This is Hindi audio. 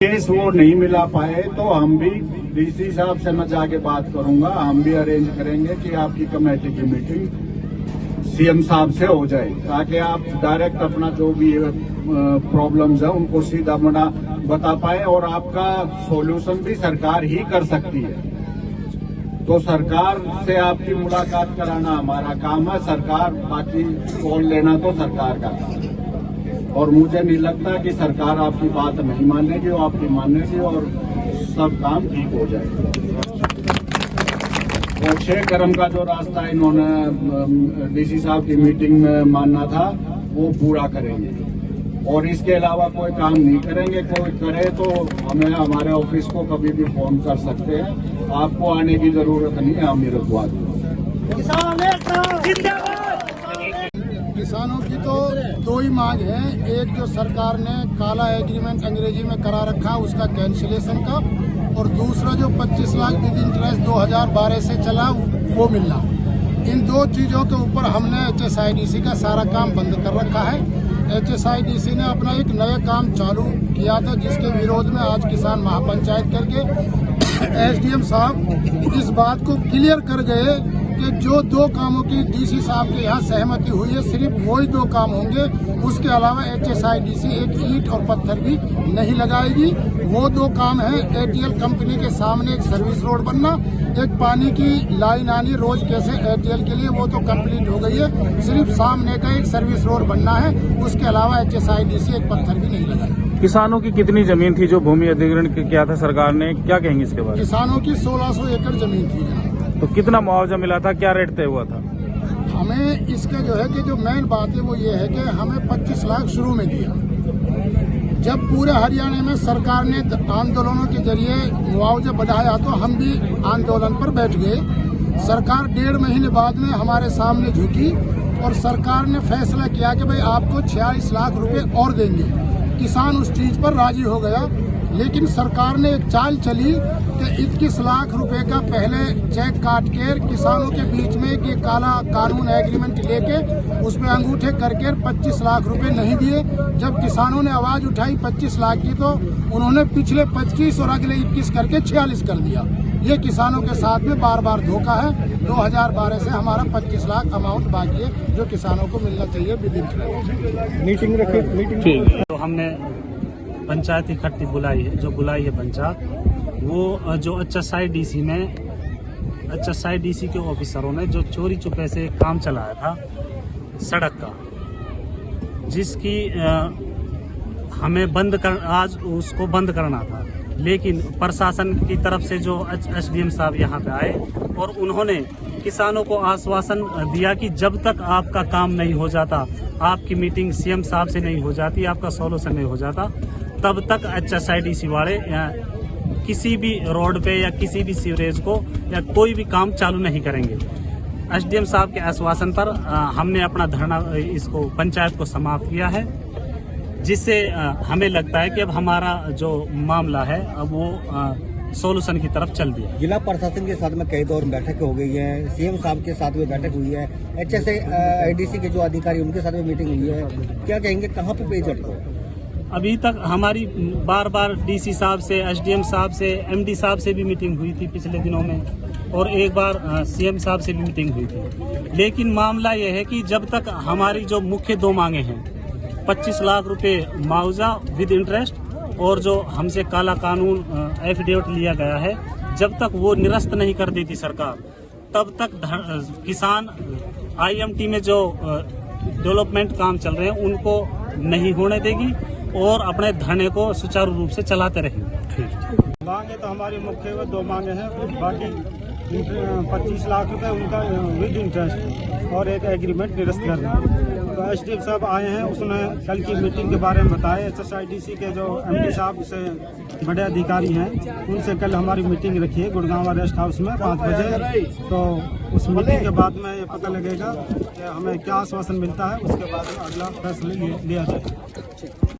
केस वो नहीं मिला पाए तो हम भी डीसी साहब से मैं जाके बात करूंगा, हम भी अरेंज करेंगे कि आपकी कमेटी की मीटिंग सीएम साहब से हो जाए, ताकि आप डायरेक्ट अपना जो भी प्रॉब्लम्स है उनको सीधा बता पाए और आपका सॉल्यूशन भी सरकार ही कर सकती है। तो सरकार से आपकी मुलाकात कराना हमारा काम है, सरकार बाकी कॉल लेना तो सरकार का काम है। और मुझे नहीं लगता कि सरकार आपकी बात नहीं मानेगी, वो आपकी मानेगी और सब काम ठीक हो जाएगा। और 6 कदम का जो रास्ता इन्होंने डीसी साहब की मीटिंग में मानना था वो पूरा करेंगे और इसके अलावा कोई काम नहीं करेंगे। कोई करे तो हमें हमारे ऑफिस को कभी भी फोन कर सकते हैं, आपको आने की जरूरत नहीं है, हम रुकवा देंगे। किसानों की तो 2 ही मांग है, एक जो सरकार ने काला एग्रीमेंट अंग्रेजी में करा रखा उसका कैंसिलेशन का, और दूसरा जो 25 लाख विद इंटरेस्ट 2012 से चला वो मिलना। इन 2 चीजों के ऊपर हमने HSIDC का सारा काम बंद कर रखा है। HSIDC ने अपना एक नया काम चालू किया था जिसके विरोध में आज किसान महापंचायत करके SDM साहब इस बात को क्लियर कर गए कि जो 2 कामों की डीसी साहब के यहाँ सहमति हुई है सिर्फ वही 2 काम होंगे, उसके अलावा HSIDC एक ईंट और पत्थर भी नहीं लगाएगी। वो 2 काम है ATL कंपनी के सामने एक सर्विस रोड बनना, एक पानी की लाइन आनी रोज कैसे ATL के लिए, वो तो कंप्लीट हो गई है, सिर्फ सामने का एक सर्विस रोड बनना है, उसके अलावा HSIDC एक पत्थर भी नहीं लगाएगी। किसानों की कितनी जमीन थी जो भूमि अधिग्रहण किया था सरकार ने, क्या कहेंगे इसके बारे में? किसानों की 1600 एकड़ जमीन थी जनाब। तो कितना मुआवजा मिला था, क्या रेट तय हुआ था? हमें इसका जो है कि जो मेन बात है वो ये है कि हमें 25 लाख शुरू में दिया। जब पूरे हरियाणा में सरकार ने आंदोलनों के जरिए मुआवजा बढ़ाया तो हम भी आंदोलन पर बैठ गए। सरकार 1.5 महीने बाद में हमारे सामने झुकी और सरकार ने फैसला किया कि भाई आपको 46 लाख रुपए और देंगे। किसान उस चीज पर राजी हो गया, लेकिन सरकार ने एक चाल चली कि 21 लाख रुपए का पहले चेक काट के किसानों के बीच में ये काला कानून एग्रीमेंट लेके उसमें अंगूठे करके 25 लाख रुपए नहीं दिए। जब किसानों ने आवाज उठाई 25 लाख की तो उन्होंने पिछले 25 और अगले 21 करके 46 कर दिया। ये किसानों के साथ में बार बार धोखा है। 2012 से हमारा 25 लाख अमाउंट बाकी है जो किसानों को मिलना चाहिए विद इंटरेस्ट। मीटिंग रखी, मीटिंग तो हमने पंचायत इकट्ठी बुलाई है, जो बुलाई है पंचायत, वो जो HSIDC में HSIDC के ऑफिसरों ने जो चोरी चुपे से काम चलाया था सड़क का, जिसकी हमें आज उसको बंद करना था, लेकिन प्रशासन की तरफ से जो SDM साहब यहाँ पे आए और उन्होंने किसानों को आश्वासन दिया कि जब तक आपका काम नहीं हो जाता, आपकी मीटिंग CM साहब से नहीं हो जाती, आपका सॉल्यूशन नहीं हो जाता, तब तक HSIDC वाले किसी भी रोड पे या किसी भी सीवरेज को या कोई भी काम चालू नहीं करेंगे। SDM साहब के आश्वासन पर हमने अपना धरना इसको पंचायत को समाप्त किया है, जिससे हमें लगता है कि अब हमारा जो मामला है अब वो सॉल्यूशन की तरफ चल दिया। जिला प्रशासन के साथ में कई दौर बैठक हो गई है, CM साहब के साथ में बैठक हुई है, HSIDC के जो अधिकारी उनके साथ में मीटिंग हुई है, क्या कहेंगे कहाँ पे पेज अटको? अभी तक हमारी बार बार DC साहब से, SDM साहब से, MD साहब से भी मीटिंग हुई थी पिछले दिनों में, और एक बार CM साहब से भी मीटिंग हुई थी। लेकिन मामला यह है कि जब तक हमारी जो मुख्य 2 मांगे हैं, 25 लाख रुपए मुआवजा विद इंटरेस्ट और जो हमसे काला कानून एफिडेविट लिया गया है, जब तक वो निरस्त नहीं कर देती सरकार, तब तक किसान IMT में जो डेवलपमेंट काम चल रहे हैं उनको नहीं होने देगी और अपने धरने को सुचारू रूप से चलाते रहेंगे। मांगे तो हमारी मुख्य 2 मांगे हैं, बाकी 25 लाख रुपए उनका विद इंटरेस्ट और एक एग्रीमेंट निरस्त करना। तो SDM साहब आए हैं, उसने कल की मीटिंग के बारे में बताया। HSIDC के जो MD साहब से बड़े अधिकारी हैं उनसे कल हमारी मीटिंग रखी है गुड़गांव रेस्ट हाउस में 5 बजे। तो उस मीटिंग के बाद में ये पता लगेगा कि हमें क्या आश्वासन मिलता है, उसके बाद अगला फैसला लिया जाएगा।